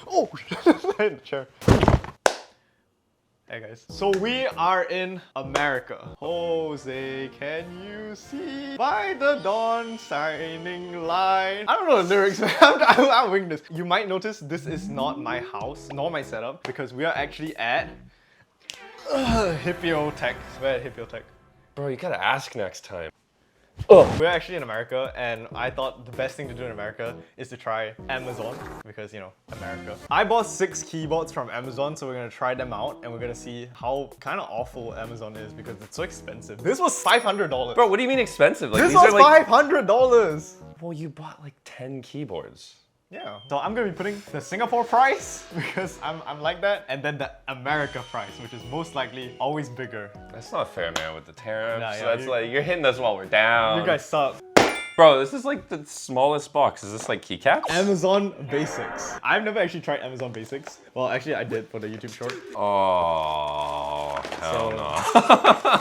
Oh, in the chair. Hey guys, so we are in America. Jose, can you see by the dawn shining light? I don't know the lyrics, man. I'm winging this. You might notice this is not my house, nor my setup, because we are actually at Hippiotech. We're at Hippiotech. Bro, you gotta ask next time. We're actually in America, and I thought the best thing to do in America is to try Amazon, because, you know, America. I bought 6 keyboards from Amazon, so we're gonna try them out, and we're gonna see how kind of awful Amazon is, because it's so expensive. This was $500. Bro, what do you mean expensive? Like, this these was are like... $500. Well, you bought like 10 keyboards. Yeah. So I'm gonna be putting the Singapore price, because I'm like that, and then the America price, which is most likely always bigger. That's not fair, man, with the tariffs. Nah, yeah, That's like, you're hitting us while we're down. You guys suck. Bro, this is like the smallest box. Is this like keycaps? Amazon Basics. I've never actually tried Amazon Basics. Well, actually I did for the YouTube short. Oh, hell no.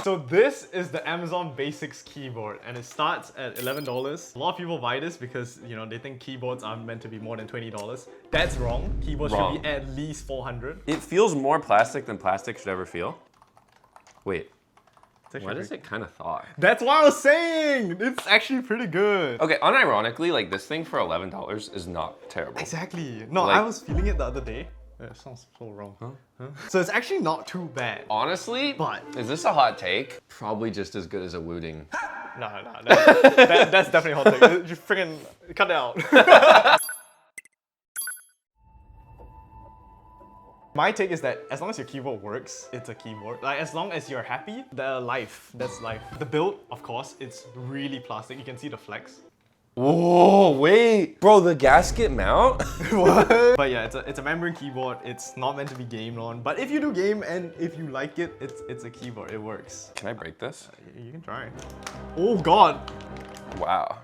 So this is the Amazon Basics keyboard, and it starts at $11. A lot of people buy this because, you know, they think keyboards are meant to be more than $20. That's wrong. Keyboards should be at least $400. It feels more plastic than plastic should ever feel. Wait. Why does it kind of thaw? That's what I was saying! It's actually pretty good. Okay, unironically, like this thing for $11 is not terrible. Exactly. No, like, I was feeling it the other day. It sounds so wrong. Huh? So it's actually not too bad. Honestly, but is this a hot take? Probably just as good as a Wooding. No, that's definitely a hot take. You freaking cut it out. My take is that as long as your keyboard works, it's a keyboard. Like, as long as you're happy, that's life. The build, of course, it's really plastic. You can see the flex. Whoa, wait. Bro, the gasket mount? What? But yeah, it's a membrane keyboard. It's not meant to be gamed on. But if you do game and if you like it, it's a keyboard. It works. Can I break this? You can try. Oh God. Wow.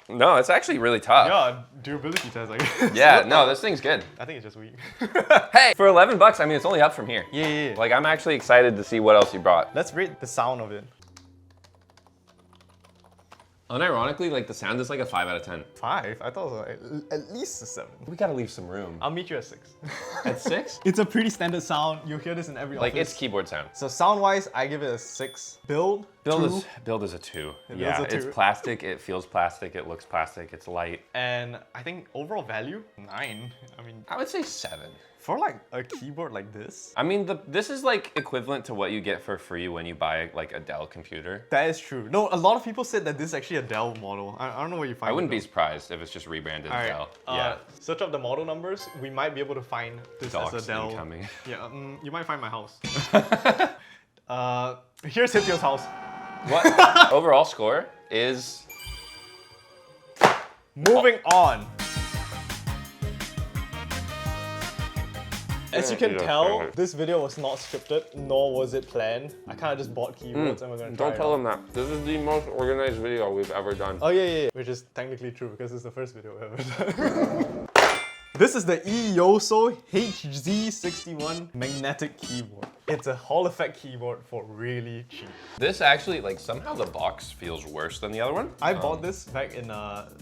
No, it's actually really tough. Yeah, durability test, I guess. Yeah, no, this thing's good. I think it's just weak. Hey, for 11 bucks, I mean, it's only up from here. Yeah. Like, I'm actually excited to see what else you brought. Let's rate the sound of it. Unironically, like, the sound is like a 5 out of 10. 5? I thought it was like at least a 7. We gotta leave some room. I'll meet you at 6. At 6? It's a pretty standard sound. You'll hear this in every office. Like, it's keyboard sound. So sound-wise, I give it a 6. Build is a 2. Yeah, it's plastic, it feels plastic, it looks plastic, it's light. And I think overall value, 9. I mean, I would say 7. For like a keyboard like this? I mean, this is like equivalent to what you get for free when you buy like a Dell computer. That is true. No, a lot of people said that this is actually a Dell model. I don't know where you find it. I wouldn't be surprised if it's just rebranded Dell. Yeah. Search up the model numbers. We might be able to find this as a Dell. Incoming. Yeah, you might find my house. Here's Hipio's house. What? Overall score is... Moving on. As you can tell, this video was not scripted, nor was it planned. I kind of just bought keyboards and we're gonna try it out. Don't tell them that. This is the most organized video we've ever done. Oh yeah. Which is technically true because it's the first video we've ever done. This is the E-YOOSO HZ61 magnetic keyboard. It's a Hall effect keyboard for really cheap. This actually, like, somehow the box feels worse than the other one. I bought this back in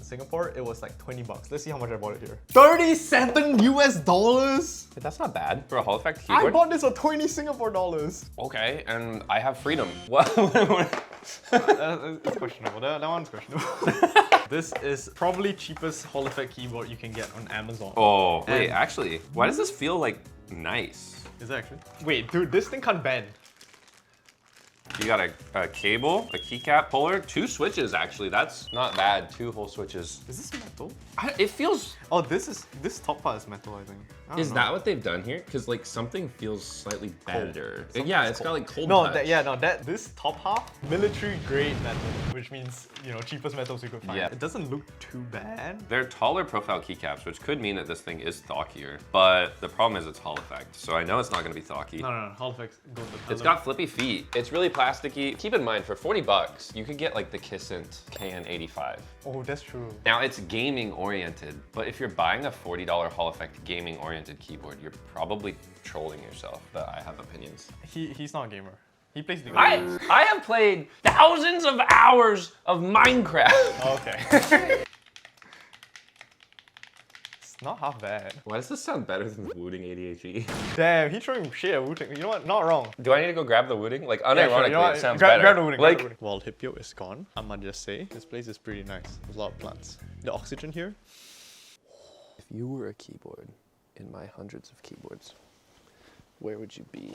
Singapore. It was like 20 bucks. Let's see how much I bought it here. $37 US. That's not bad for a Hall effect keyboard. I bought this for 20 Singapore dollars. Okay, and I have freedom. What? It's questionable. That one's questionable. This is probably cheapest Hall effect keyboard you can get on Amazon. Oh, wait, actually, why does this feel like nice? Is it actually? Wait, dude, this thing can't bend. You got a cable, a keycap puller, 2 switches actually. That's not bad. 2 whole switches. Is this metal? It feels... Oh, this top part is metal, I think. Is that what they've done here? Because like something feels slightly better. Yeah, it's got like cold touch. This top half, military grade metal, which means, you know, cheapest metals you could find. Yeah. It doesn't look too bad. They're taller profile keycaps, which could mean that this thing is thockier. But the problem is it's Hall effect, so I know it's not gonna be thocky. No, Hall effect goes with It's got flippy feet. It's really plasticky. Keep in mind, for 40 bucks, you could get like the couldnt KN85. Oh, that's true. Now it's gaming oriented, but if you're buying a $40 Hall effect gaming oriented keyboard, you're probably trolling yourself, but I have opinions. He's not a gamer. He plays the game. I have played thousands of hours of Minecraft. Okay. Not half bad. Why does this sound better than the Wooting ADHE? Damn, he's throwing shit at Wu-Tang. You know what? Not wrong. Do I need to go grab the Wooting? Like, Yeah, unironically, sure. You know what? it sounds grab better. the Wu-Tang, like, grab the Wu-Tang. Well, Hippo is gone. I'ma just say, this place is pretty nice. There's a lot of plants. The oxygen here. if you were a keyboard in my hundreds of keyboards, where would you be?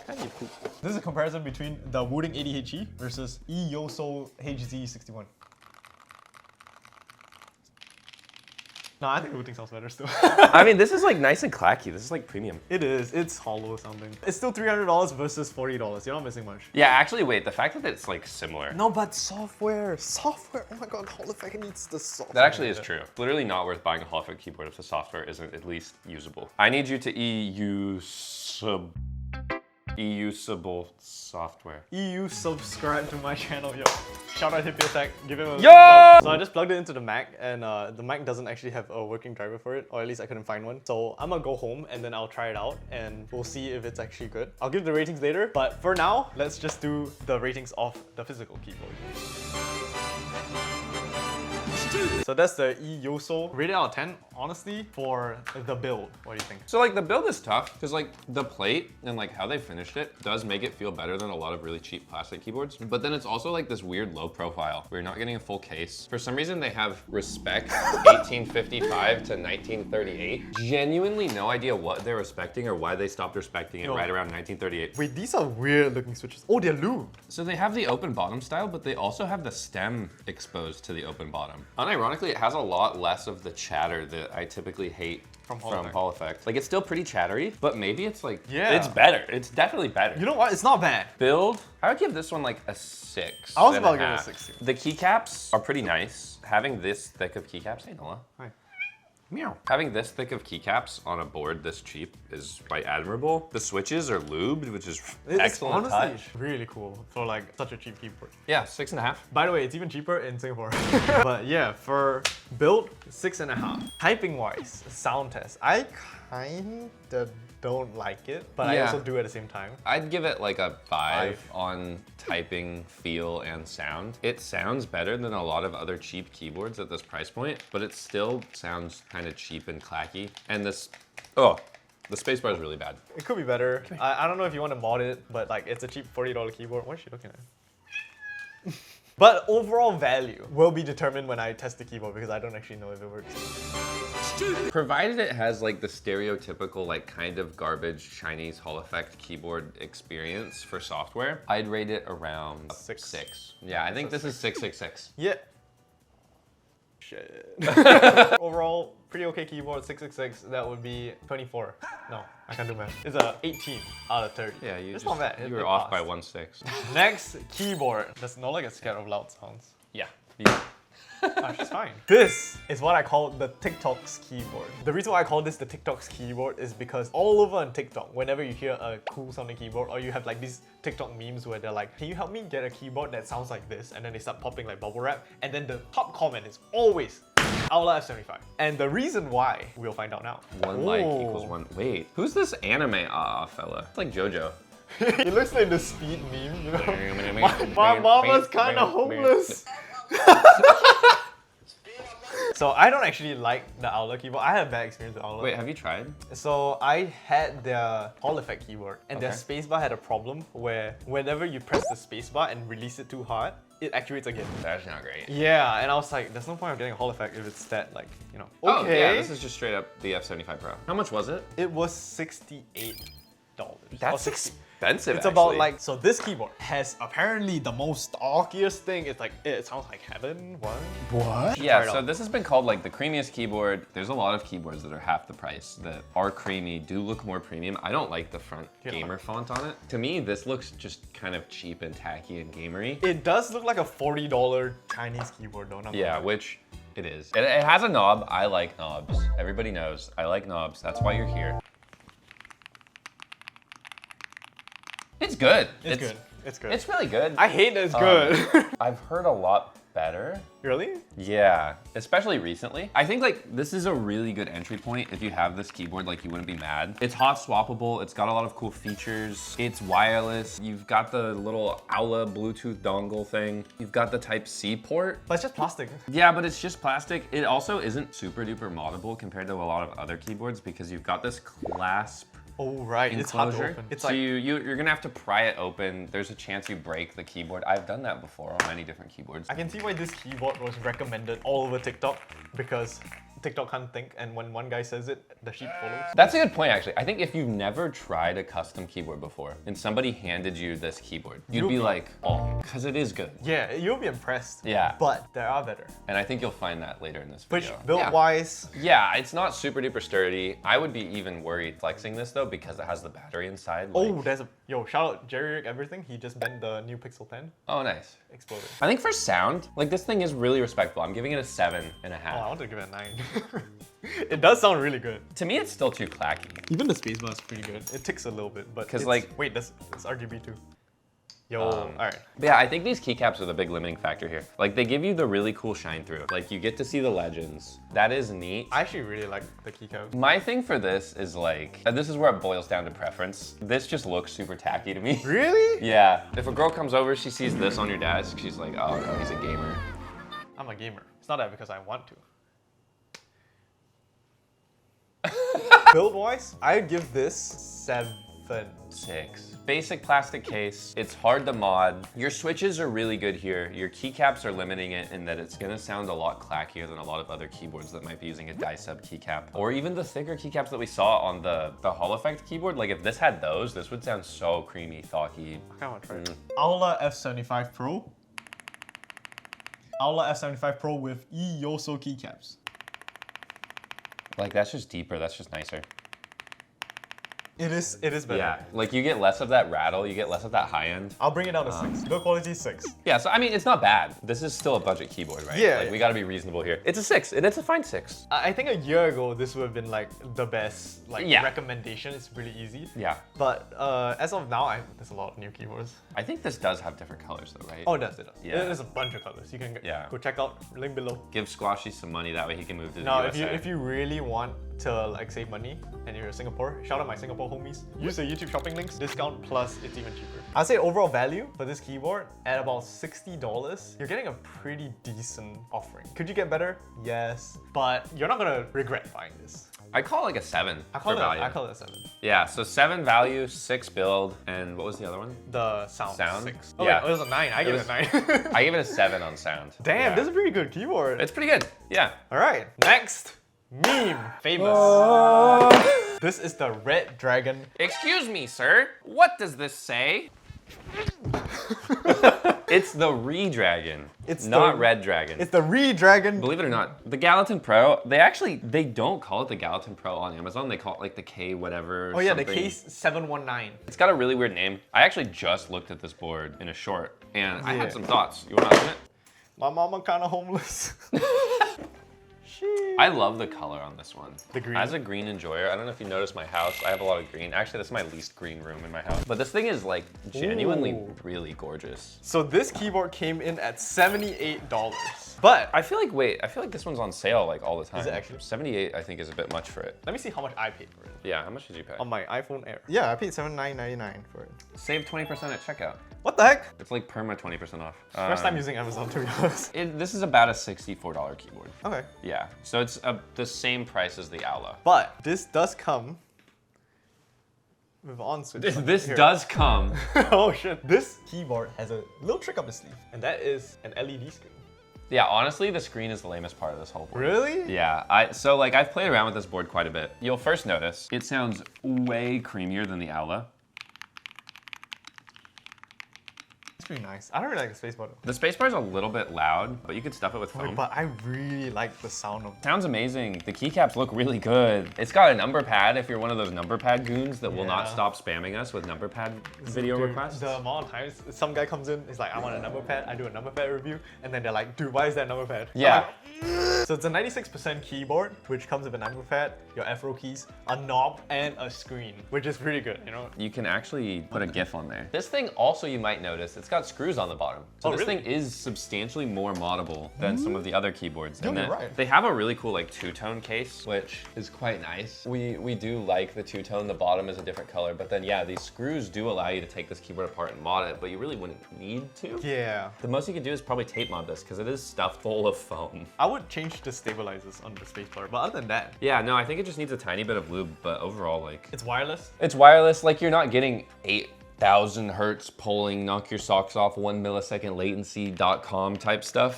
How do you poop? This is a comparison between the Wooding ADHE versus E-YOOSO HZ61. No, I think the Wooding sounds better still. I mean, this is like nice and clacky. This is like premium. It is. It's hollow sounding. It's still $300 versus $40. You're not missing much. Yeah, actually, wait. The fact that it's like similar. No, but software. Software. Oh my god, Hall effect needs the software. That actually is true. Literally not worth buying a Hall effect keyboard if the software isn't at least usable. I need you to E-usable software. EU subscribe to my channel, yo. Shout out Hippie Attack, give him a Yo! So I just plugged it into the Mac and the Mac doesn't actually have a working driver for it, or at least I couldn't find one. So I'm gonna go home and then I'll try it out and we'll see if it's actually good. I'll give the ratings later, but for now, let's just do the ratings of the physical keyboard. So that's the E-YOOSO. Rated out of 10, honestly, for the build. What do you think? So like the build is tough because like the plate and like how they finished it does make it feel better than a lot of really cheap plastic keyboards. But then it's also like this weird low profile where you're not getting a full case. For some reason they have respect 1855 to 1938. Genuinely no idea what they're respecting or why they stopped respecting it right around 1938. Wait, these are weird looking switches. Oh, they're lubed. So they have the open bottom style, but they also have the stem exposed to the open bottom. Unironically, it has a lot less of the chatter that I typically hate from Hall Effect. Like it's still pretty chattery, but maybe it's like, it's better. It's definitely better. You know what? It's not bad. Build, I would give this one like a 6. I was about to give it a 6 too. The keycaps are pretty nice. Having this thick of keycaps, hey Noah. Hi. Meow. Having this thick of keycaps on a board this cheap is quite admirable. The switches are lubed, which is excellent honestly touch. Really cool for like such a cheap keyboard. Yeah, 6.5. By the way, it's even cheaper in Singapore. But yeah, for build, 6.5. Typing wise, sound test. I kinda don't like it, but I also do at the same time. I'd give it like a 5 on typing, feel, and sound. It sounds better than a lot of other cheap keyboards at this price point, but it still sounds kind of cheap and clacky. And this, the spacebar is really bad. It could be better. I don't know if you want to mod it, but like it's a cheap $40 keyboard. What is she looking at? But overall value will be determined when I test the keyboard because I don't actually know if it works. Provided it has like the stereotypical like kind of garbage Chinese Hall effect keyboard experience for software, I'd rate it around 6. Yeah, I think this is 666. Yeah. Shit. Overall, pretty okay keyboard, 666. That would be 24. No, I can't do math. It's a 18 out of 30. Yeah, it's not bad. You were off by 1/6. Next, keyboard. Does Nola get scared of loud sounds? Yeah. She's fine. This is what I call the TikTok's keyboard. The reason why I call this the TikTok's keyboard is because all over on TikTok, whenever you hear a cool sounding keyboard or you have like these TikTok memes where they're like, can you help me get a keyboard that sounds like this? And then they start popping like bubble wrap. And then the top comment is always Aula F75. And the reason why, we'll find out now. 1 like equals 1. Wait, who's this anime fella? It's like JoJo. He looks like the speed meme, you know? My mama's kind of homeless. So I don't actually like the Aula keyboard. I had a bad experience with Aula. Wait, have you tried? So I had their Hall effect keyboard and their spacebar had a problem where whenever you press the spacebar and release it too hard, it actuates again. That's not great. Yeah, and I was like, there's no point of getting a Hall effect if it's that like, you know. Okay. Oh, yeah, this is just straight up the F75 Pro. How much was it? It was $68. That's expensive, It's about like, so this keyboard has apparently the most stockiest thing. It's like, it sounds like heaven. What? Yeah, so this has been called like the creamiest keyboard. There's a lot of keyboards that are half the price that are creamy, do look more premium. I don't like the front gamer font on it. To me, this looks just kind of cheap and tacky and gamery. It does look like a $40 Chinese keyboard though. Yeah, which it is. It has a knob. I like knobs. Everybody knows I like knobs. That's why you're here. It's good. It's good. It's good. It's really good. I hate that it's good. I've heard a lot better. Really? Yeah, especially recently. I think like this is a really good entry point if you have this keyboard, like you wouldn't be mad. It's hot swappable, it's got a lot of cool features, it's wireless, you've got the little Aula Bluetooth dongle thing, you've got the Type-C port. But it's just plastic. Yeah, but it's just plastic. It also isn't super duper moddable compared to a lot of other keyboards because you've got this clasp Oh, right. It's hard to enclosure. open. It's So like, you're gonna have to pry it open. There's a chance you break the keyboard. I've done that before on many different keyboards. I can see why this keyboard was recommended all over TikTok because TikTok can't think, and when one guy says it, the sheep follows. That's a good point, actually. I think if you've never tried a custom keyboard before and somebody handed you this keyboard, you'd be like, oh, because it is good. Yeah, you'll be impressed. Yeah. But there are better. And I think you'll find that later in this Which, video. build-wise, Yeah, it's not super duper sturdy. I would be even worried flexing this though because it has the battery inside. Like... oh, there's a, yo, shout out Jerry Rick Everything. He just bent the new Pixel 10. Oh, nice. Exploded. I think for sound, like this thing is really respectful. I'm giving it a 7.5. Oh, I want to give it a 9. It does sound really good. To me, it's still too clacky. Even the spacebar is pretty good. It ticks a little bit, but 'Cause, it's- like- wait, that's RGB too. Yo, alright. But yeah, I think these keycaps are the big limiting factor here. Like they give you the really cool shine through. Like you get to see the legends. That is neat. I actually really like the keycap. My thing for this is like, and this is where it boils down to preference. This just looks super tacky to me. Really? Yeah. If a girl comes over, she sees this on your desk, she's like, oh no, he's a gamer. I'm a gamer. It's not that because I want to. Build-wise, I'd give this 7. 6. Basic plastic case. It's hard to mod. Your switches are really good here. Your keycaps are limiting it in that it's gonna sound a lot clackier than a lot of other keyboards that might be using a die-sub keycap. Or even the thicker keycaps that we saw on the Hall Effect keyboard. Like if this had those, this would sound so creamy, thocky. I kinda wanna try it. Aula F75 Pro. Aula F75 Pro with E-YOOSO keycaps. Like that's just deeper, that's just nicer. It is better. Yeah, like you get less of that rattle, you get less of that high end. I'll bring it down to 6. Build quality 6. Yeah, so I mean, it's not bad. This is still a budget keyboard, right? Yeah. Like we gotta be reasonable here. It's a 6, and it's a fine 6. I think a year ago, this would have been like the best Yeah. recommendation. It's really easy. Yeah. But as of now, there's a lot of new keyboards. I think this does have different colors though, right? Oh, it does. Yeah. There's a bunch of colors. You can Yeah. go check out, link below. Give Squashy some money, that way he can move to the Now, USA. if you really want to like save money and you're in Singapore, shout out my Singapore homies. Use the YouTube shopping links, discount plus it's even cheaper. I'd say overall value for this keyboard at about $60, you're getting a pretty decent offering. Could you get better? Yes, but you're not gonna regret buying this. I call it like a 7 I call for value. it a 7. Yeah, so 7 value, 6 build, and what was the other one? The sound. Sound? 6. Oh Yeah. wait, it was a 9. I gave it a 9. I give it a 7 on sound. Damn, Yeah. this is a pretty good keyboard. It's pretty good, yeah. All right, next meme, famous. This is the Redragon. Excuse me, sir. What does this say? It's the Redragon. It's not the- Redragon. It's the Redragon. Believe it or not, the Gallatin Pro, they don't call it the Gallatin Pro on Amazon. They call it like the K whatever. Oh yeah, something. the Case 719. It's got a really weird name. I actually just looked at this board in a short, and I Yeah. had some thoughts. You want to open it? My mama kind of homeless. I love the color on this one. The green. As a green enjoyer, I don't know if you noticed my house. I have a lot of green. Actually, this is my least green room in my house. But this thing is like genuinely Ooh. really gorgeous. So this keyboard came in at $78. But I feel like this one's on sale like all the time. Is it actually? 78, I think, is a bit much for it. let me see how much I paid for it. Yeah, how much did you pay? On my iPhone Air. Yeah, I paid $79.99 for it. Save 20% at checkout. What the heck? It's like perma 20% off. First time using Amazon, to be honest. This is about a $64 keyboard. Okay. Yeah, so it's the same price as the Aula. But this does come with on switch. This Here. does come. Oh shit. This keyboard has a little trick up the sleeve, and that is an LED screen. Yeah, honestly, the screen is the lamest part of this whole board. Really? Yeah, I've played around with this board quite a bit. You'll first notice it sounds way creamier than the Aula. It's pretty nice. I don't really like the spacebar though. The spacebar is a little bit loud, but you could stuff it with foam. But I really like the sound of Sounds amazing. The keycaps look really good. It's got a number pad if you're one of those number pad goons that will not Yeah. stop spamming us with number pad video Dude, requests. The amount of times some guy comes in, is like, I want a number pad, I do a number pad review, and then they're like, dude, why is that number pad? I'm Yeah. like, so it's a 96% keyboard, which comes with a number pad, your Afro keys, a knob, and a screen, which is pretty good, you know? You can actually put a GIF on there. This thing also, you might notice, it's got got screws on the bottom. So this really? thing is substantially more moddable than some of the other keyboards. You're And then right. they have a really cool like two-tone case, which is quite nice. We do like the two-tone. The bottom is a different color, but then yeah, these screws do allow you to take this keyboard apart and mod it, but you really wouldn't need to. Yeah. The most you could do is probably tape mod this because it is stuffed full of foam. I would change the stabilizers on the spacebar, but other than that, Yeah, no, I think it just needs a tiny bit of lube, but overall, like, it's wireless. it's wireless. Like, you're not getting 8,000 hertz polling, knock your socks off, 1 millisecond latency.com type stuff.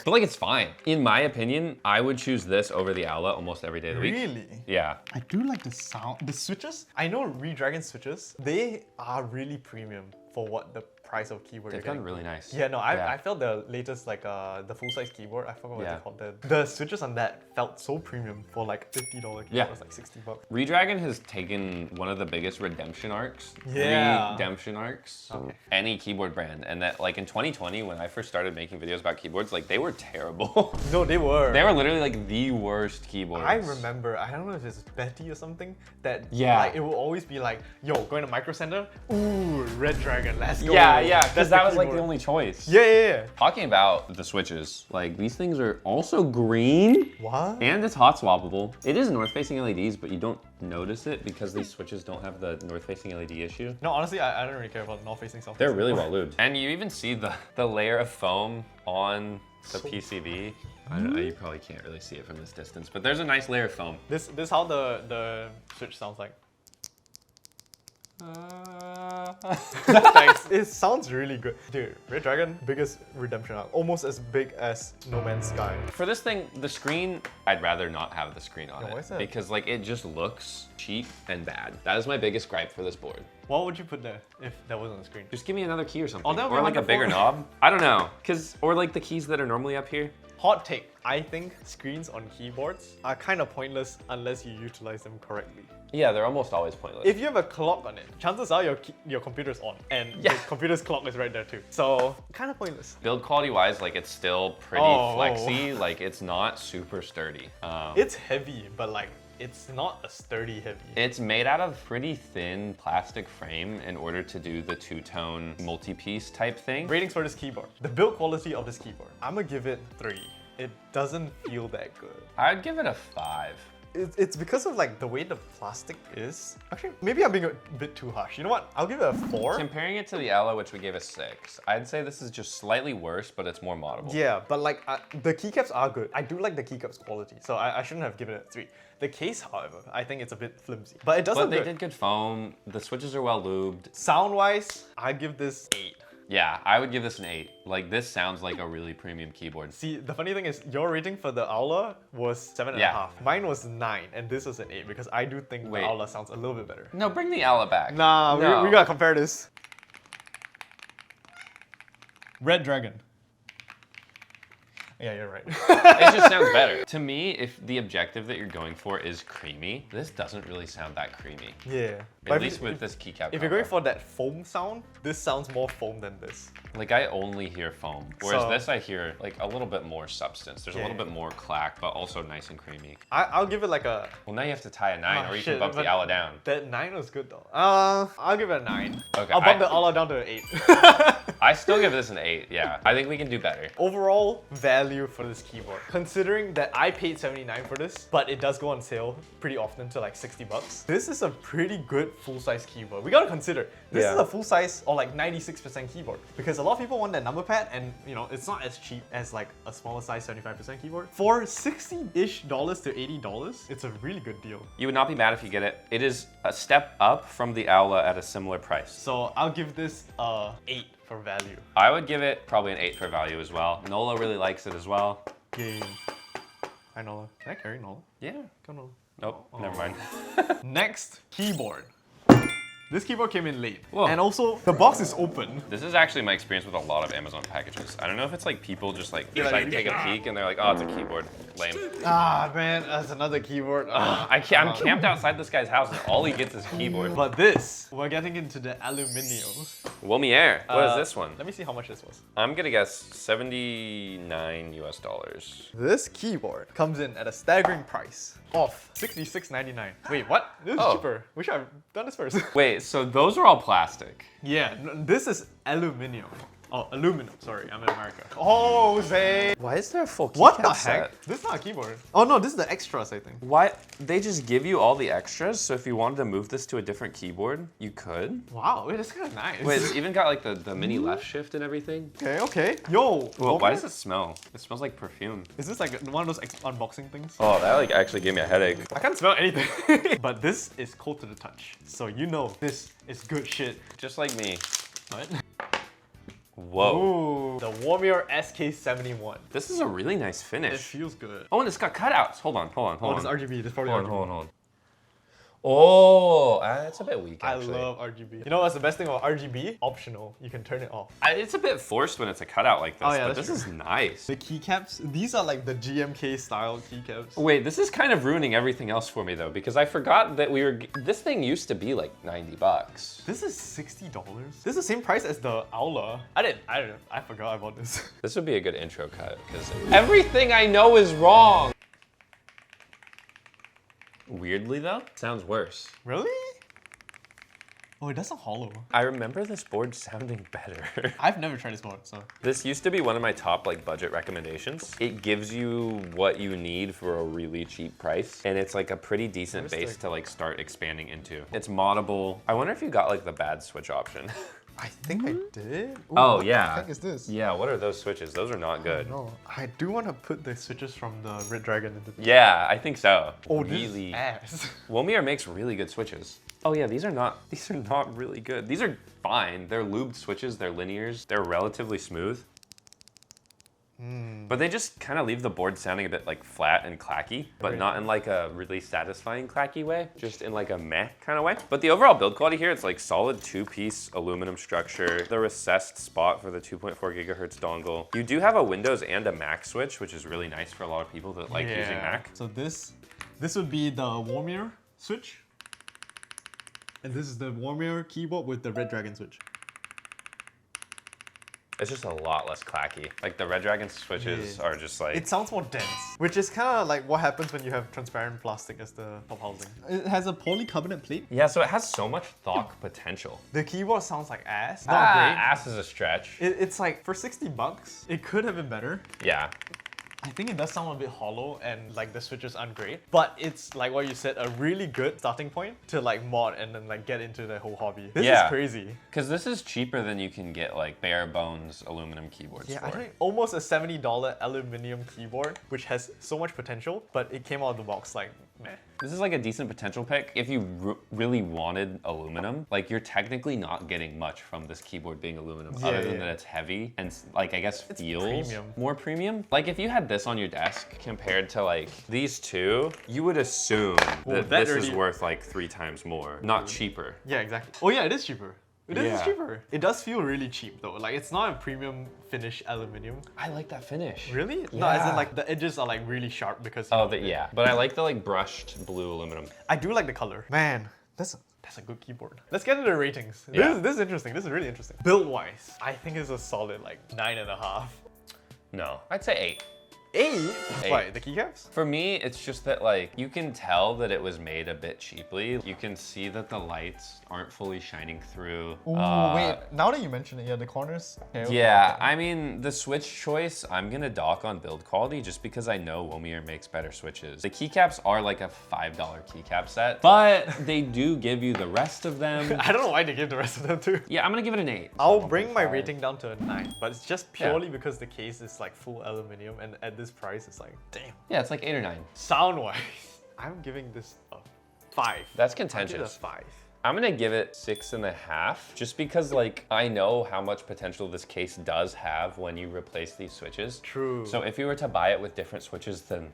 But like, it's fine. In my opinion, I would choose this over the Aula almost every day of the week. Really? Yeah. I do like the sound. The switches, I know Redragon switches, they are really premium for what the price of keyboard They've you're getting. done really nice. Yeah, no, I felt the latest, like, the full-size keyboard, I forgot what Yeah. they called it. The switches on that felt so premium for like $50 keyboard, Yeah. like 60 bucks. Redragon has taken one of the biggest redemption arcs. Yeah. Redemption arcs. Okay. Any keyboard brand. And that, like, in 2020, when I first started making videos about keyboards, like, they were terrible. No, they were. They were literally, like, the worst keyboards. I remember, I don't know if it's Betty or something, that Yeah. like, it will always be like, yo, going to Micro Center, ooh, Redragon, let's go. Yeah, yeah, That's because that was, like, the keyboard. only choice. Yeah, yeah, yeah. Talking about the switches, like, these things are also green. What? And it's hot swappable. It is north-facing LEDs, but you don't notice it because these switches don't have the north-facing LED issue. No, honestly, I don't really care about north-facing stuff. They're really well lubed. And you even see the layer of foam on the PCB. I don't know, you probably can't really see it from this distance, but there's a nice layer of foam. This is how the switch sounds like. Thanks. It sounds really good. Dude, Redragon, biggest redemption arc. Almost as big as No Man's Sky. For this thing, the screen, I'd rather not have the screen on why it is that? because like it just looks cheap and bad. That is my biggest gripe for this board. What would you put there if that was on the screen? Just give me another key or something. Oh, that would or be like a wonderful. bigger knob. I don't know. Or like the keys that are normally up here. Hot take. I think screens on keyboards are kind of pointless unless you utilize them correctly. Yeah, they're almost always pointless. If you have a clock on it, chances are your computer's on, and Yeah. the computer's clock is right there too. So kind of pointless. Build quality wise, like it's still pretty Oh. flexy. Like it's not super sturdy. It's heavy, but like it's not a sturdy heavy. It's made out of pretty thin plastic frame in order to do the two-tone multi-piece type thing. Ratings for this keyboard. The build quality of this keyboard. I'm gonna give it 3. It doesn't feel that good. I'd give it a 5. It's because of like the way the plastic is. Actually, maybe I'm being a bit too harsh. You know what? I'll give it a 4. Comparing it to the Aula, which we gave a 6, I'd say this is just slightly worse, but it's more moddable. Yeah, but like the keycaps are good. I do like the keycaps quality, so I shouldn't have given it a 3. The case, however, I think it's a bit flimsy. But it does But look they good. did good foam. The switches are well lubed. Sound-wise, I'd give this 8. Yeah, I would give this an 8. Like, this sounds like a really premium keyboard. See, the funny thing is, your rating for the Aula was 7.5. Yeah. Mine was 9, and this was an 8 because I do think Wait. the Aula sounds a little bit better. No, bring the Aula back. Nah, No. we gotta compare this. Redragon. Yeah, you're right. It just sounds better. To me, if the objective that you're going for is creamy, this doesn't really sound that creamy. Yeah. At least with this keycap. If you're going for that foam sound, this sounds more foam than this. Like, I only hear foam. Whereas So- this, I hear like a little bit more substance. There's a little Yeah. bit more clack, but also nice and creamy. I'll give it like a... Well, now you have to tie a 9 Oh, or you shit, can bump the but- Aula down. That 9 was good though. I'll give it a 9. Okay, I'll bump the Aula down to an 8. I still give this an 8, yeah. I think we can do better. Overall value for this keyboard. Considering that I paid 79 for this, but it does go on sale pretty often to like 60 bucks. This is a pretty good full-size keyboard. We gotta consider, this is Yeah. a full-size or like 96% keyboard. Because a lot of people want that number pad and you know, it's not as cheap as like a smaller size 75% keyboard. For $60-ish to $80, it's a really good deal. You would not be mad if you get it. It is a step up from the Aula at a similar price. So I'll give this a 8 for value. I would give it probably an 8 for value as well. Nola really likes it as well. Game. Hi Nola. Can I carry Nola? Yeah. Come Nola. Nope, Oh. never mind. Next, keyboard. This keyboard came in late. Whoa. And also, the box is open. This is actually my experience with a lot of Amazon packages. I don't know if it's like people just like You're decide like, to take a peek and they're like, oh, it's a keyboard. Lame. Ah, man, that's another keyboard. Ah, I'm camped outside this guy's house and all he gets is keyboard. but this, we're getting into the aluminium. Womier. What is this one? Let me see how much this was. I'm gonna guess 79 US dollars. This keyboard comes in at a staggering price of $66.99. Wait, what? This is Oh. cheaper. We should have done this first. Wait, so those are all plastic? Yeah, this is aluminium. Oh, aluminum. Sorry, I'm in America. Oh, Zay. Why is there a full keycap What the heck? set? This is not a keyboard. Oh no, this is the extras, I think. Why? They just give you all the extras, so if you wanted to move this to a different keyboard, you could? Wow, wait, that's kind of nice. Wait, it's even got like the mini left shift and everything. Okay, okay. Yo. Well, why does it? it smell? It smells like perfume. Is this like one of those unboxing things? Oh, that like actually gave me a headache. I can't smell anything. But this is cold to the touch. So you know this is good shit. Just like me. What? Whoa. Ooh, the Womier SK71. This is a really nice It finish. feels good. Oh, and it's got cutouts. Hold on. Oh, this is RGB. This is probably Hold RGB. on. Oh, it's a bit weak I actually. love RGB. You know what's the best thing about RGB? Optional. You can turn it off. It's a bit forced when it's a cutout like this, Oh, yeah, but that's this is nice. The keycaps, these are like the GMK style keycaps. Wait, this is kind of ruining everything else for me though, because I forgot that this thing used to be like 90 bucks. This is $60. This is the same price as the Aula. I forgot about this. This would be a good intro cut, because everything I know is wrong. Weirdly though, sounds worse. Really? Oh, it does sound hollow. I remember this board sounding better. I've never tried this board, so. This used to be one of my top like budget recommendations. It gives you what you need for a really cheap price, and it's like a pretty decent base to like start expanding into. It's moddable. I wonder if you got like the bad switch option. I think I did. Ooh, Oh, what yeah. the heck is this? Yeah, what are those switches? Those are not good. No, I do want to put the switches from the Redragon into the. Yeah, I think so. Oh, really. this ass. Womier makes really good switches. Oh yeah, these are not really good. These are fine. They're lubed switches, they're linears, they're relatively smooth. But they just kind of leave the board sounding a bit like flat and clacky, but not in like a really satisfying clacky way, just in like a meh kind of way. But the overall build quality here, it's like solid 2-piece aluminum structure, the recessed spot for the 2.4 gigahertz dongle. You do have a Windows and a Mac switch, which is really nice for a lot of people that like using Mac. So this would be the Womier switch. And this is the Womier keyboard with the Redragon switch. It's just a lot less clacky. Like the Redragon switches are just like... It sounds more dense, which is kind of like what happens when you have transparent plastic as the top housing. It has a polycarbonate plate. Yeah, so it has so much thok potential. The keyboard sounds like ass. Not great. Ass is a stretch. It's like for 60 bucks, it could have been better. Yeah. I think it does sound a bit hollow and like the switches aren't great, but it's like what you said, a really good starting point to like mod and then like get into the whole hobby. This is crazy. Because this is cheaper than you can get like bare bones aluminum keyboards Yeah, for. I think almost a $70 aluminium keyboard, which has so much potential, but it came out of the box like meh. This is like a decent potential pick. If you really wanted aluminum, like you're technically not getting much from this keyboard being aluminum, other than that it's heavy and like I guess feels premium. more premium. Like if you had this on your desk compared to like these two, you would assume that this is worth like 3 times more, not cheaper. Yeah, exactly. Oh yeah, it is cheaper. It is Yeah. cheaper. It does feel really cheap though. Like it's not a premium finish aluminium. I like that finish. Really? Yeah. No, as in like the edges are like really sharp because. Yeah. But I like the like brushed blue aluminum. I do like the color. Man, that's a good keyboard. Let's get into the ratings. Yeah. This is interesting. This is really interesting. Build wise, I think it's a solid like 9.5. No, I'd say 8. 8? 8. Why? The keycaps? For me, it's just that like, you can tell that it was made a bit cheaply. You can see that the lights aren't fully shining through. Ooh, wait, now that you mention it, yeah, the corners. Okay, Yeah, I mean, the switch choice, I'm gonna dock on build quality just because I know Womier makes better switches. The keycaps are like a $5 keycap set, but they do give you the rest of them. I don't know why they give the rest of them too. Yeah, I'm gonna give it an 8. I'll bring my rating down to a 9, but it's just purely because the case is like full aluminum and at this price it's like, damn. Yeah, it's like 8 or 9. Sound wise, I'm giving this a 5. That's I'll give it a contentious. 5. I'm gonna give it 6.5, just because like I know how much potential this case does have when you replace these switches. True. So if you were to buy it with different switches, then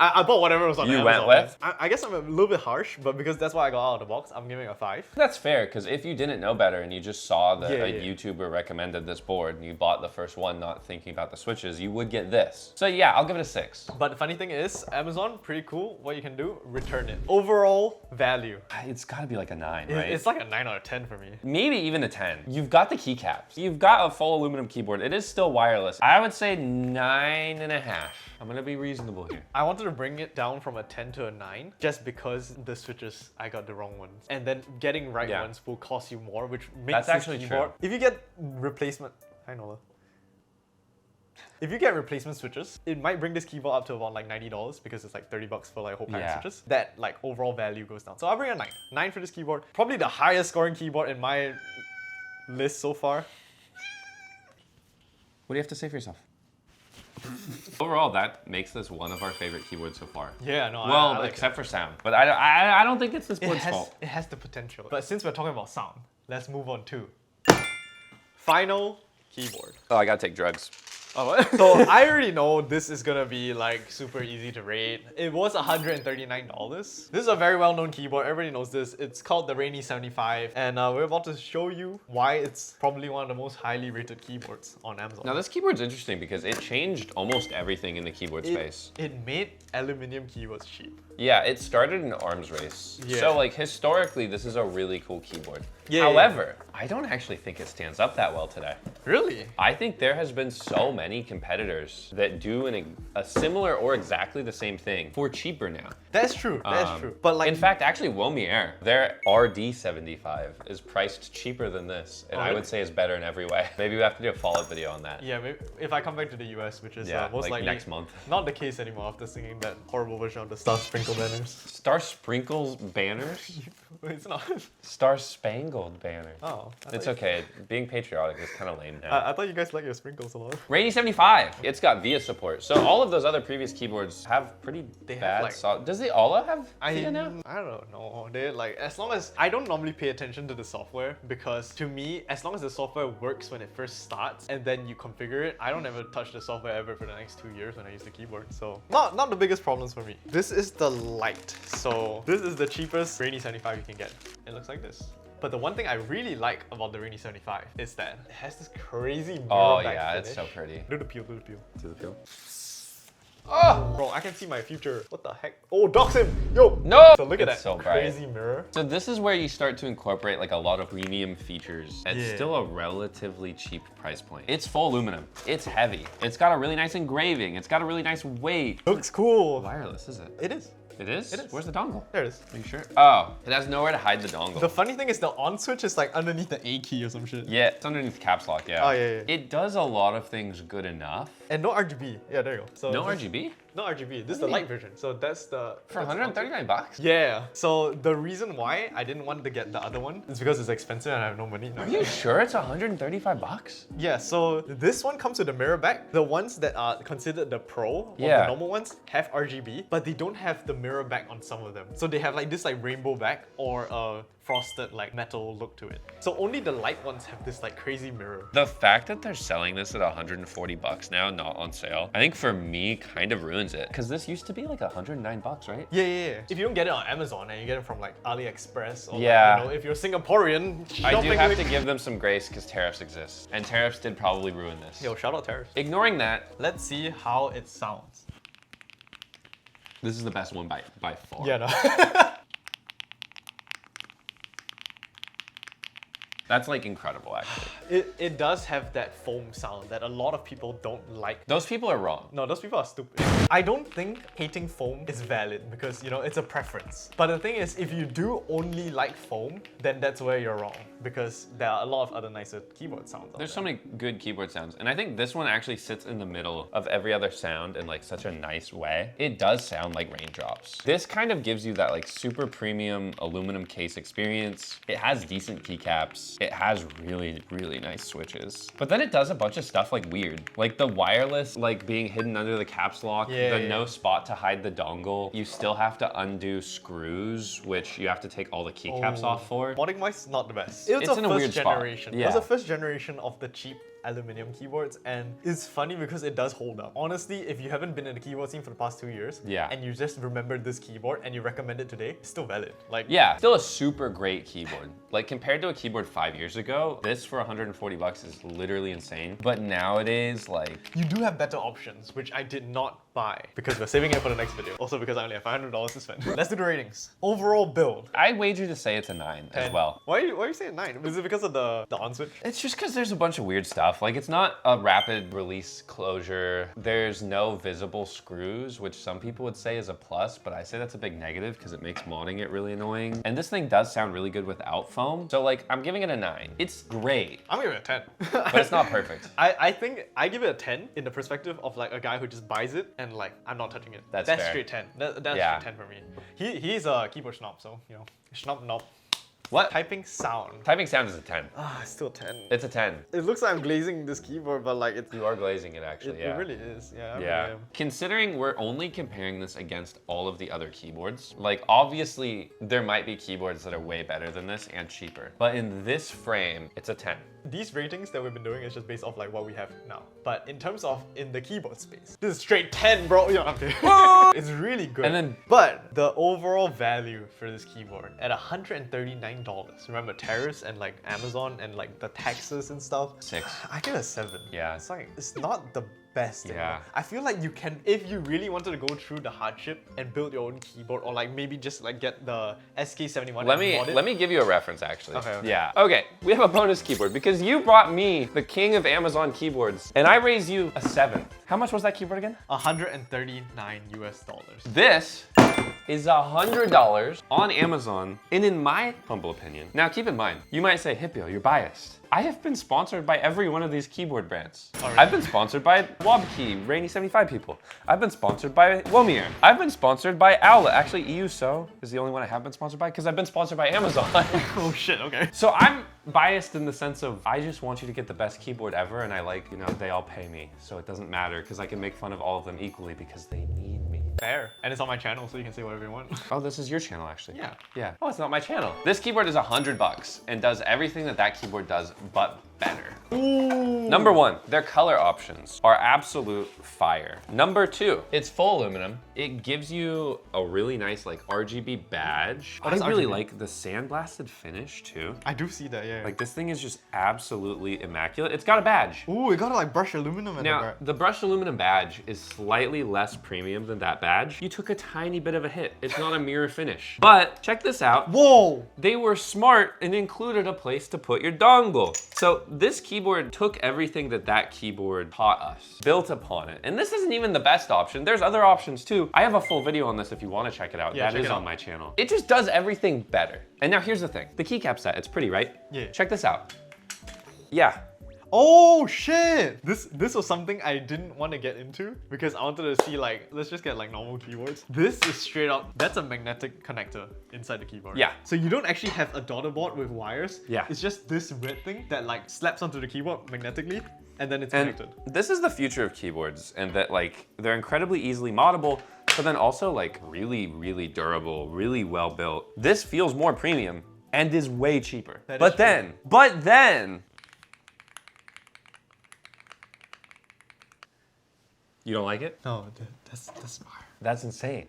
I bought whatever was on You Amazon. went with? I guess I'm a little bit harsh, but because that's what I got out of the box, I'm giving it a 5. that's fair. Because if you didn't know better and you just saw that Yeah, a yeah. YouTuber recommended this board and you bought the first one, not thinking about the switches, you would get this. So yeah, I'll give it a 6. But the funny thing is, Amazon, pretty cool. What you can do, return it. Overall value. It's got to be like a 9, It- right? It's like a 9 out of 10 for me. Maybe even a 10. You've got the keycaps. You've got a full aluminum keyboard. It is still wireless. I would say 9.5. I'm gonna be reasonable here. I wanted to bring it down from a 10 to a 9 just because the switches, I got the wrong ones. And then getting right Yeah. ones will cost you more, which makes That's this actually keyboard. true. If you get replacement, hi Nola. If you get replacement switches, it might bring this keyboard up to about like $90 because it's like 30 bucks for like a whole pack Yeah. of switches. That like overall value goes down. So I'll bring a 9. 9 for this keyboard. Probably the highest scoring keyboard in my list so far. What do you have to say for yourself? Overall, that makes this one of our favorite keyboards so far. Yeah, no, Well, I like except for sound. But I don't think it's this it. board's fault. It has the potential. But since we're talking about sound, let's move on to final keyboard. Oh, I gotta take drugs. Oh, what? So I already know this is gonna be like super easy to rate. It was $139. This is a very well-known keyboard. Everybody knows this. It's called the RD75, and we're about to show you why it's probably one of the most highly rated keyboards on Amazon. Now, this keyboard's interesting because it changed almost everything in the keyboard space. It made aluminium keyboards cheap. Yeah, it started an arms race. Yeah. So, like, historically, this is a really cool keyboard. Yeah, However, I don't actually think it stands up that well today. Really? I think there has been so many competitors that do a similar or exactly the same thing for cheaper now. That's true. That's true. But like, in fact, actually, Womier, their RD75 is priced cheaper than this, and Oh, I really? would say is better in every way. Maybe we have to do a follow-up video on that. yeah, maybe if I come back to the US, which is Yeah, most like likely next month. not the case anymore after singing that horrible version of the Star Sprinkle banners. Star Sprinkles banners? It's not. Star Spangled banners. Oh, It's okay. Being patriotic is kind of lame now. I thought you guys like your sprinkles a lot. RD75, it's got VIA support. So all of those other previous keyboards have pretty They have, bad like- solid. Does the Aula have VIA now? I don't know. They like, as long as I don't normally pay attention to the software, because to me, as long as the software works when it first starts and then you configure it, I don't ever touch the software ever for the next 2 years when I use the keyboard. So not the biggest problems for me. This is the light. So this is the cheapest RD75 you can get. It looks like this. But the one thing I really like about the RD75 is that it has this crazy mirror Oh back yeah, finish. it's so pretty. Do the peel, do the peel. To the peel. Oh! Bro, I can see my future. What the heck? Oh, dox him! Yo! No! So look at It's that so bright. crazy mirror. So this is where you start to incorporate like a lot of premium features at Yeah. still a relatively cheap price point. It's full aluminum. It's heavy. It's got a really nice engraving. It's got a really nice weight. Looks cool. Wireless, is it? It is. It is? It is. Where's the dongle? There it is. Are you sure? Oh, it has nowhere to hide the dongle. The funny thing is the on switch is like underneath the A key or some shit. Yeah, it's underneath caps lock, yeah. Oh, yeah. It does a lot of things good enough. And no RGB. Yeah, there you go. So No this- RGB? No RGB. This is the light version. So that's the... For that's 139 bucks? Yeah. So the reason why I didn't want to get the other one is because it's expensive and I have no money. Are you sure it's 135 bucks? Yeah, so this one comes with a mirror back. The ones that are considered the Pro, or Yeah. the normal ones, have RGB, but they don't have the mirror back on some of them. So they have like this like rainbow back or a frosted like metal look to it. So only the light ones have this like crazy mirror. The fact that they're selling this at 140 bucks now, not on sale, I think for me kind of ruins it. Because this used to be like 109 bucks, right? Yeah. If you don't get it on Amazon and you get it from like Aliexpress or Yeah. like, you know, if you're Singaporean, I do shopping have with- to give them some grace because tariffs exist. And tariffs did probably ruin this. Yo, shout out tariffs. Ignoring that, Let's see how it sounds. this is the best one by far. Yeah, no. That's like incredible, actually. It does have that foam sound that a lot of people don't like. Those people are wrong. No, those people are stupid. I don't think hating foam is valid because, you know, it's a preference. But the thing is, if you do only like foam, then that's where you're wrong because there are a lot of other nicer keyboard sounds out There's there. so many good keyboard sounds, and I think this one actually sits in the middle of every other sound in like such a nice way. It does sound like raindrops. This kind of gives you that like super premium aluminum case experience. It has decent keycaps. keyboards, it has really, really nice switches. But then it does a bunch of stuff like weird. Like the wireless, like being hidden under the caps lock, no spot to hide the dongle. You still have to undo screws, which you have to take all the keycaps off for. Modding wise, not the best. It's in a weird spot. It was the first generation of the cheap aluminum keyboards, and it's funny because it does hold up. Honestly, if you haven't been in the keyboard scene for the past 2 years, and you just remembered this keyboard and you recommend it today, it's still valid. Like, yeah, still a super great keyboard. Like compared to a keyboard 5 years ago, this for 140 bucks is literally insane. But nowadays, like, you do have better options, which I did not buy because we're saving it for the next video. Also because I only have $500 to spend. Let's do the ratings. Overall build. I wager to say it's a 9 as well. Why are you saying 9? Is it because of the on switch? It's just because there's a bunch of weird stuff. Like it's not a rapid release closure. There's no visible screws, which some people would say is a plus, but I say that's a big negative because it makes modding it really annoying. And this thing does sound really good without foam. So like, I'm giving it a 9. It's great. I'm giving it a 10. But it's not perfect. I think I give it a 10 in the perspective of like a guy who just buys it and like, I'm not touching it. That's fair. Straight 10. That's straight 10 for me. He's a keyboard snob, so, you know, knob. What? Typing sound. Typing sound is a 10. Ah, it's still 10. It's a 10. It looks like I'm glazing this keyboard, but like it's... You are glazing it actually, It really is, yeah. Yeah. Considering we're only comparing this against all of the other keyboards, like obviously there might be keyboards that are way better than this and cheaper, but in this frame, it's a 10. These ratings that we've been doing is just based off like what we have now. But in terms of in the keyboard space, this is straight 10, bro. You know, I'm kidding. It's really good. And then, but the overall value for this keyboard at $139. Remember tariffs and like Amazon and like the taxes and stuff. 6. I get a 7. Yeah. It's like, it's not the best. Yeah. I feel like you can, if you really wanted to go through the hardship and build your own keyboard, or like maybe just like get the SK71. Let me give you a reference actually. Okay. Yeah. Okay, we have a bonus keyboard because you brought me the king of Amazon keyboards and I raised you a 7. How much was that keyboard again? $139 US. This is $100 on Amazon, and in my humble opinion, now keep in mind, you might say, Hippio, you're biased. I have been sponsored by every one of these keyboard brands. Right. I've been sponsored by Wobkey, RD75 people. I've been sponsored by Womier. I've been sponsored by Aula. Actually, E-YOOSO is the only one I have been sponsored by because I've been sponsored by Amazon. Oh shit, okay. So I'm biased in the sense of I just want you to get the best keyboard ever, and I like, you know, they all pay me, so it doesn't matter because I can make fun of all of them equally because they need me. Fair. And it's on my channel, so you can say whatever you want. Oh, this is your channel actually. Yeah. Yeah. Oh, it's not my channel. This keyboard is $100 and does everything that that keyboard does, but better. Ooh. Number 1, their color options are absolute fire. Number 2, it's full aluminum. It gives you a really nice like RGB badge. I really like the sandblasted finish too. I do see that, yeah. Like this thing is just absolutely immaculate. It's got a badge. Ooh, it got like brushed aluminum in Now, the brushed aluminum badge is slightly less premium than that badge. You took a tiny bit of a hit. It's not a mirror finish. But check this out. Whoa! They were smart and included a place to put your dongle. So this keyboard took everything that that keyboard taught us, built upon it. And this isn't even the best option. There's other options too. I have a full video on this if you want to check it out. Yeah, that is on my channel. It just does everything better. And now here's the thing. The keycap set, it's pretty, right? Yeah. Check this out. Yeah. Oh shit! This was something I didn't want to get into because I wanted to see like, let's just get like normal keyboards. This is straight up, that's a magnetic connector inside the keyboard. Yeah. So you don't actually have a daughter board with wires. Yeah. It's just this red thing that like slaps onto the keyboard magnetically and then it's connected. This is the future of keyboards, and that like they're incredibly easily moddable, but then also like really, really durable, really well built. This feels more premium and is way cheaper. But then, you don't like it? No, that's fire. That's insane.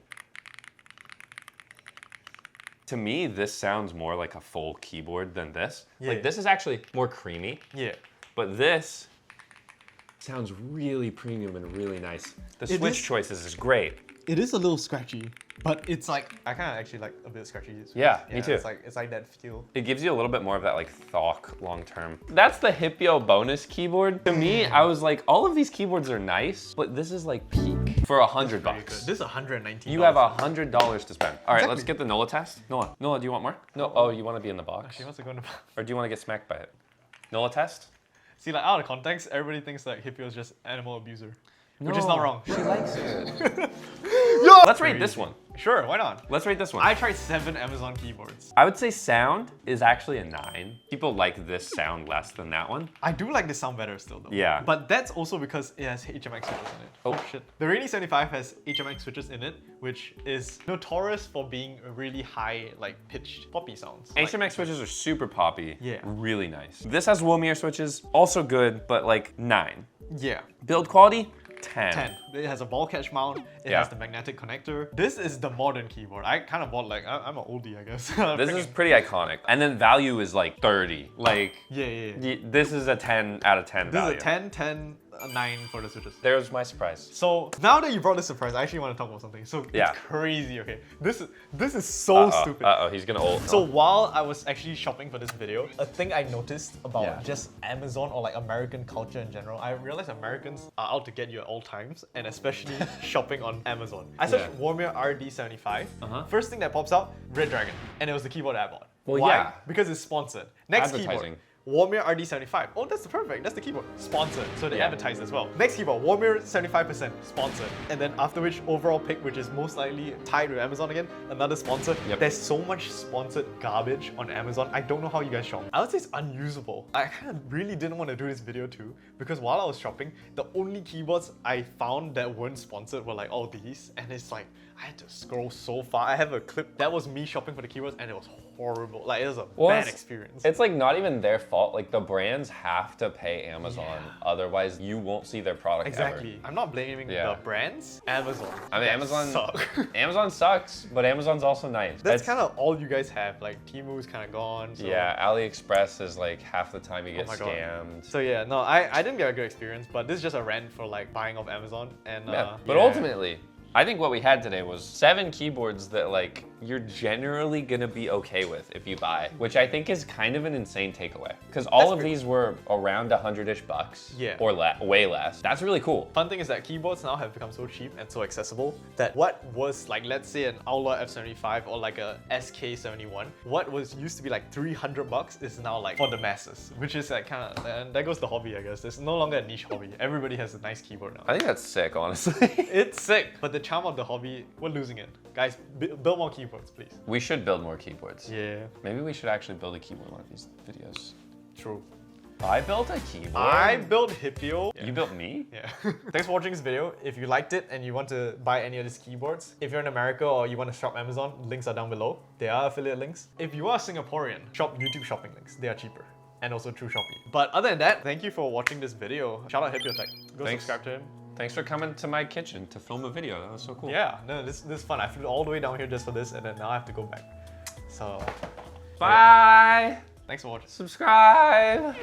To me, this sounds more like a full keyboard than this. Yeah. Like this is actually more creamy. Yeah. But this sounds really premium and really nice. The switch choices is great. It is a little scratchy, but it's like, I kind of actually like a bit scratchy. Yeah, me too. It's like that feel. It gives you a little bit more of that like thok long term. That's the Hippio bonus keyboard. To me, I was like, all of these keyboards are nice, but this is like peak for $100. This is $119. You have $100 to spend. All right, let's get the Nola test. Nola, do you want more? No, oh, you want to be in the box? She wants to go in the box. Or do you want to get smacked by it? Nola test? See, like out of context, everybody thinks like Hippio is just animal abuser. Which is not wrong. She likes it. Yo! Let's rate this one. Sure, why not? Let's rate this one. I tried 7 Amazon keyboards. I would say sound is actually a 9. People like this sound less than that one. I do like the sound better still though. Yeah. But that's also because it has HMX switches in it. Oh. Shit. The RD75 has HMX switches in it, which is notorious for being really high, like pitched poppy sounds. HMX switches are super poppy. Yeah. Really nice. This has Womier switches, also good, but like 9. Yeah. Build quality, 10. 10. It has a ball catch mount. It has the magnetic connector. This is the modern keyboard. I kind of bought like, I'm an oldie, I guess. This is pretty iconic. And then value is like 30. Like, yeah. this is a 10 out of 10 This value. is a 10, 10, a 9 for the switches. There's my surprise. So now that you brought this surprise, I actually want to talk about something. So Yeah. it's crazy, okay? This is so stupid. He's gonna ult. So while I was actually shopping for this video, a thing I noticed about Yeah. just Amazon or like American culture in general, I realized Americans are out to get you at all times, and especially shopping on Amazon. I searched Womier RD75. First thing that pops out, Redragon, and it was the keyboard I bought. Well, Why? yeah. Because it's sponsored. Next Advertising. keyboard. Womier RD75. Oh, that's perfect. That's the keyboard. Sponsored. So they Yeah. advertise as well. Next keyboard, Womier 75%. Sponsored. And then after which, overall pick, which is most likely tied with Amazon again, another sponsor. Yep. There's so much sponsored garbage on Amazon. I don't know how you guys shop. I would say it's unusable. I kind of really didn't want to do this video too, because while I was shopping, the only keyboards I found that weren't sponsored were like all these. And it's like, I had to scroll so far. I have a clip that was me shopping for the keyboards and it was horrible. Like, it was a bad experience. It's like not even their fault. Like the brands have to pay Amazon, otherwise you won't see their product Exactly. ever. I'm not blaming the brands. Amazon. I mean, They Amazon suck. Amazon sucks, but Amazon's also nice. That's kind of all you guys have. Like Temu's kind of gone. So. Yeah, Aliexpress is like half the time you get my God. scammed. So yeah, no, I didn't get a good experience, but this is just a rant for like buying off Amazon and But ultimately, I think what we had today was 7 keyboards that like you're generally gonna be okay with if you buy, which I think is kind of an insane takeaway. Because all of these were around $100-ish bucks, or way less. That's really cool. Fun thing is that keyboards now have become so cheap and so accessible that what was like, let's say an Aula F75 or like a SK71, what was used to be like $300 is now like for the masses, which is like kind of, and there goes the hobby, I guess. It's no longer a niche hobby. Everybody has a nice keyboard now. I think that's sick, honestly. It's sick, but the charm of the hobby, we're losing it. Guys, build more keyboards, please. We should build more keyboards. Yeah. Maybe we should actually build a keyboard one of these videos. True. I built a keyboard. I built Hipio. You built me? Yeah. Thanks for watching this video. If you liked it and you want to buy any of these keyboards, if you're in America or you want to shop Amazon, links are down below. They are affiliate links. If you are Singaporean, shop YouTube shopping links. They are cheaper. And also through Shopee. But other than that, thank you for watching this video. Shout out Hipio Tech. Go subscribe to him. Thanks for coming to my kitchen to film a video. That was so cool. Yeah, no, this is fun. I flew all the way down here just for this, and then now I have to go back. So, bye. thanks for watching. Subscribe.